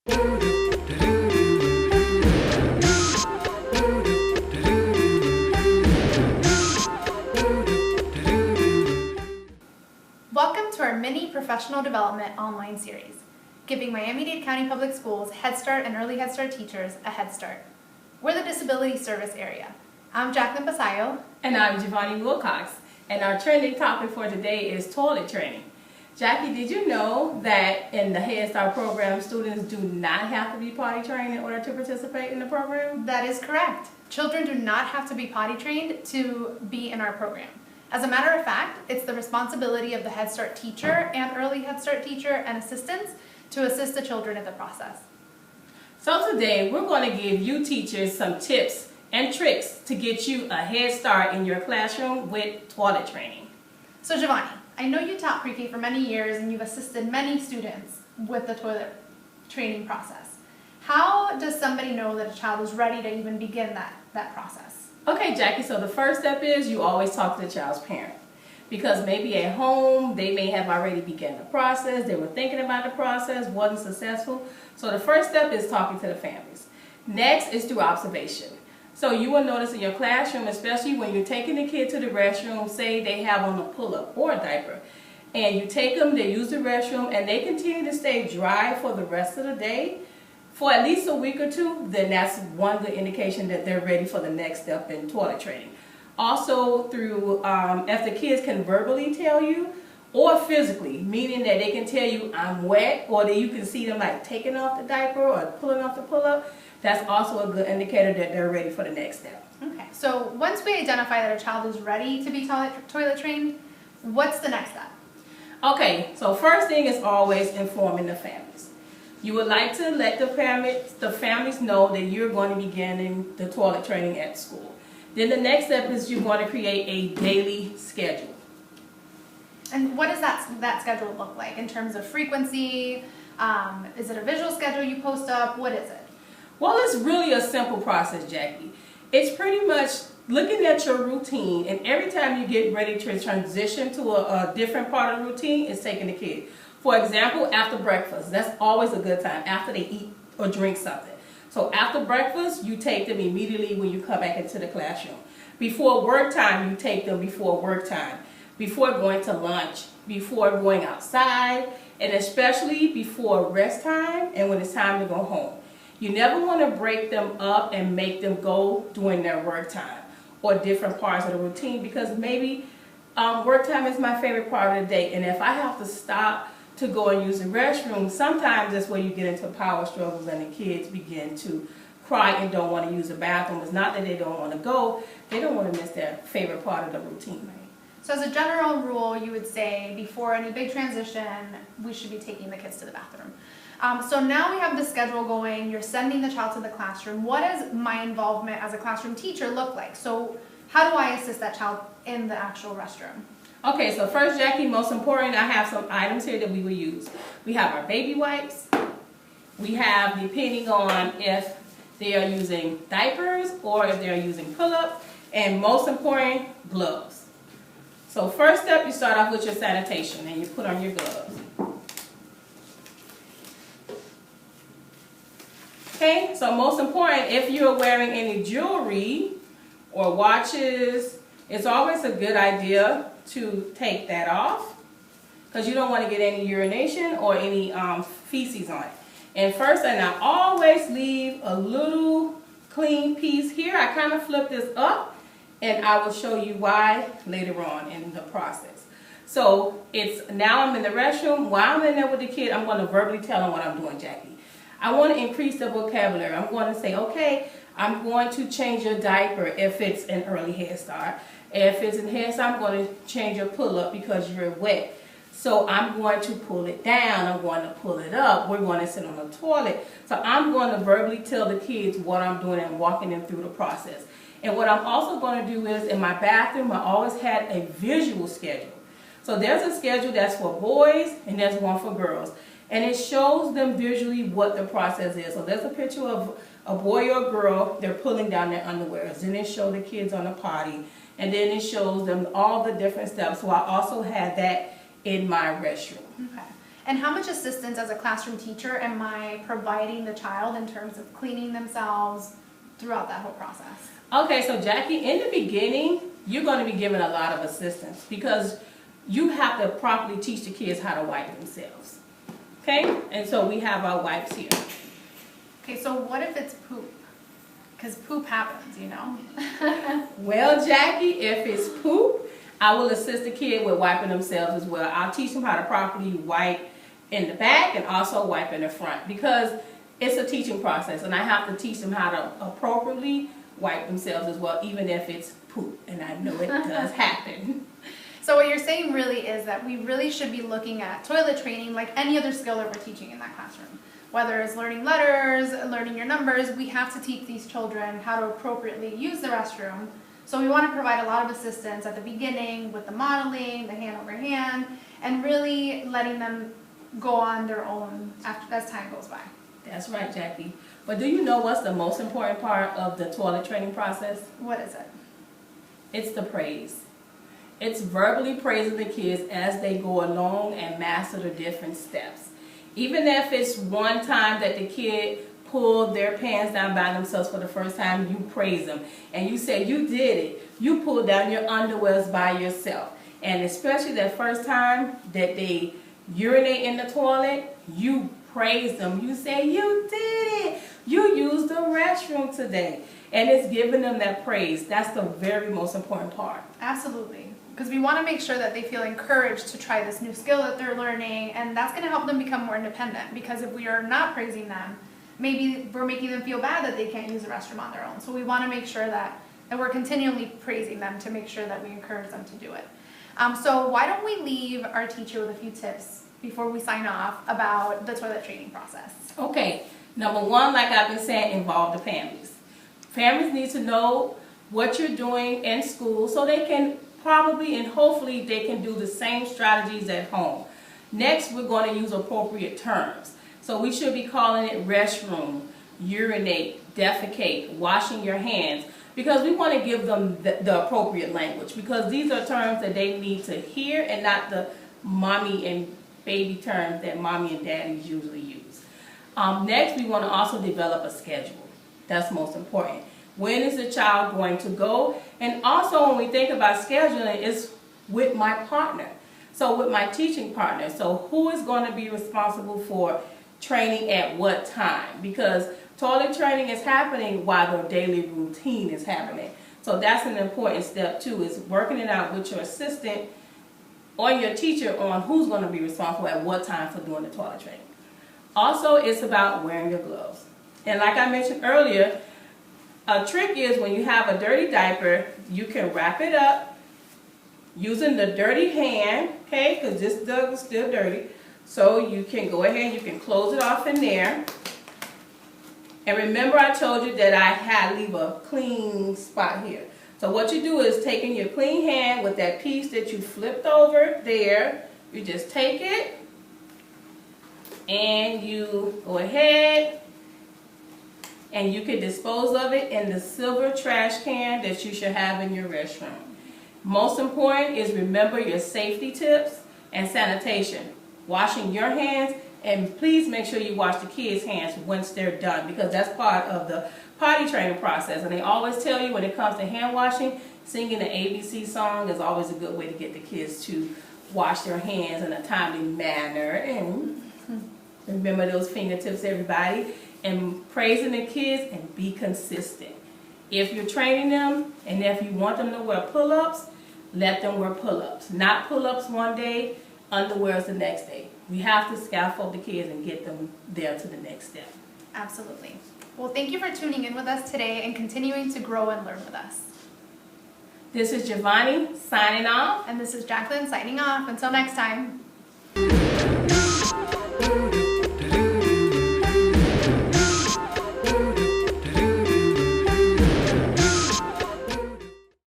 Welcome to our mini professional development online series, giving Miami-Dade County Public Schools Head Start and Early Head Start teachers a head start. We're the Disability Service Area. I'm Jacqueline Basayo. And I'm Giovanni Wilcox. And our trending topic for today is toilet training. Jackie, did you know that in the Head Start program, students do not have to be potty trained in order to participate in the program? That is correct. Children do not have to be potty trained to be in our program. As a matter of fact, it's the responsibility of the Head Start teacher and Early Head Start teacher and assistants to assist the children in the process. So today, we're going to give you teachers some tips and tricks to get you a head start in your classroom with toilet training. So Giovanni, I know you taught pre-K for many years and you've assisted many students with the toilet training process. How does somebody know that a child is ready to even begin that process? Okay, Jackie, so the first step is you always talk to the child's parent. Because maybe at home, they may have already begun the process, they were thinking about the process, wasn't successful. So the first step is talking to the families. Next is through observation. So you will notice in your classroom, especially when you're taking the kid to the restroom, say they have on a pull-up or a diaper, and you take them, they use the restroom, and they continue to stay dry for the rest of the day, for at least a week or two, then that's one good indication that they're ready for the next step in toilet training. Also through, if the kids can verbally tell you, or physically, meaning that they can tell you, I'm wet, or that you can see them like taking off the diaper or pulling off the pull-up, that's also a good indicator that they're ready for the next step. Okay, so once we identify that a child is ready to be toilet trained, what's the next step? Okay, so first thing is always informing the families. You would like to let the families know that you're going to be beginning the toilet training at school. Then the next step is you're going to create a daily schedule. And what does that schedule look like in terms of frequency? Is it a visual schedule you post up? What is it? Well, it's really a simple process, Jackie. It's pretty much looking at your routine, and every time you get ready to transition to a different part of the routine, it's taking the kid. For example, after breakfast, that's always a good time, after they eat or drink something. So after breakfast, you take them immediately when you come back into the classroom. Before work time, you take them before work time. Before going to lunch, before going outside, and especially before rest time and when it's time to go home. You never want to break them up and make them go during their work time or different parts of the routine, because maybe work time is my favorite part of the day, and if I have to stop to go and use the restroom, sometimes that's where you get into power struggles and the kids begin to cry and don't want to use the bathroom. It's not that they don't want to go, they don't want to miss their favorite part of the routine. So as a general rule, you would say before any big transition, we should be taking the kids to the bathroom. So now we have the schedule going, you're sending the child to the classroom. What does my involvement as a classroom teacher look like? So how do I assist that child in the actual restroom? Okay, so first, Jackie, most important, I have some items here that we will use. We have our baby wipes. We have, depending on if they are using diapers or if they are using pull-up, and most important, gloves. So first step, you start off with your sanitation and you put on your gloves. Okay, so most important, if you're wearing any jewelry or watches, it's always a good idea to take that off, because you don't want to get any urination or any feces on it. And first, and I always leave a little clean piece here. I kind of flip this up, and I will show you why later on in the process. So it's now I'm in the restroom. While I'm in there with the kid, I'm going to verbally tell them what I'm doing, Jackie. I want to increase the vocabulary. I'm going to say, okay, I'm going to change your diaper if it's an early Head Start. If it's in Head Start, I'm going to change your pull-up because you're wet. So I'm going to pull it down. I'm going to pull it up. We're going to sit on the toilet. So I'm going to verbally tell the kids what I'm doing and walking them through the process. And what I'm also going to do is, in my bathroom, I always had a visual schedule. So there's a schedule that's for boys and there's one for girls. And it shows them visually what the process is. So there's a picture of a boy or a girl, they're pulling down their underwear. Then it shows the kids on the potty. And then it shows them all the different steps. So I also had that in my restroom. Okay. And how much assistance as a classroom teacher am I providing the child in terms of cleaning themselves throughout that whole process? Okay, so Jackie, in the beginning, you're going to be given a lot of assistance because you have to properly teach the kids how to wipe themselves. Okay, and so we have our wipes here. Okay, so what if it's poop? Because poop happens, you know? Well, Jackie, if it's poop, I will assist the kid with wiping themselves as well. I'll teach them how to properly wipe in the back and also wipe in the front because it's a teaching process and I have to teach them how to appropriately wipe themselves as well, even if it's poop, and I know it does happen. So what you're saying really is that we really should be looking at toilet training like any other skill that we're teaching in that classroom. Whether it's learning letters, learning your numbers, we have to teach these children how to appropriately use the restroom. So we want to provide a lot of assistance at the beginning with the modeling, the hand over hand, and really letting them go on their own as time goes by. That's right, Jackie. But do you know what's the most important part of the toilet training process? What is it? It's the praise. It's verbally praising the kids as they go along and master the different steps. Even if it's one time that the kid pulled their pants down by themselves for the first time, you praise them. And you say, you did it. You pulled down your underwears by yourself. And especially that first time that they urinate in the toilet, you praise them. You say, you did it. You used the restroom today. And it's giving them that praise. That's the very most important part. Absolutely. Because we want to make sure that they feel encouraged to try this new skill that they're learning, and that's going to help them become more independent. Because if we are not praising them, maybe we're making them feel bad that they can't use the restroom on their own. So we want to make sure that we're continually praising them to make sure that we encourage them to do it. So why don't we leave our teacher with a few tips before we sign off about the toilet training process? Okay, number one, like I've been saying, involve the families. Families need to know what you're doing in school so they can probably and hopefully they can do the same strategies at home. Next, we're going to use appropriate terms. So we should be calling it restroom, urinate, defecate, washing your hands, because we want to give them the appropriate language, because these are terms that they need to hear and not the mommy and baby terms that mommy and daddies usually use. Next, we want to also develop a schedule. That's most important. When is the child going to go? And also when we think about scheduling, it's with my partner. So with my teaching partner. So who is going to be responsible for training at what time? Because toilet training is happening while the daily routine is happening. So that's an important step too, is working it out with your assistant or your teacher on who's going to be responsible at what time for doing the toilet training. Also, it's about wearing your gloves. And like I mentioned earlier, a trick is when you have a dirty diaper, you can wrap it up using the dirty hand, okay, because this dog is still dirty. So you can go ahead, you can close it off in there. And remember I told you that I had leave a clean spot here. So what you do is taking your clean hand with that piece that you flipped over there, you just take it and you go ahead and you can dispose of it in the silver trash can that you should have in your restroom. Most important is remember your safety tips and sanitation. Washing your hands, and please make sure you wash the kids' hands once they're done, because that's part of the potty training process. And they always tell you when it comes to hand washing, singing the ABC song is always a good way to get the kids to wash their hands in a timely manner. And remember those fingertips, everybody. And praising the kids and be consistent. If you're training them and if you want them to wear pull-ups, let them wear pull-ups. Not pull-ups one day, underwears the next day. We have to scaffold the kids and get them there to the next step. Absolutely. Well, thank you for tuning in with us today and continuing to grow and learn with us. This is Giovanni signing off. And this is Jacqueline signing off. Until next time.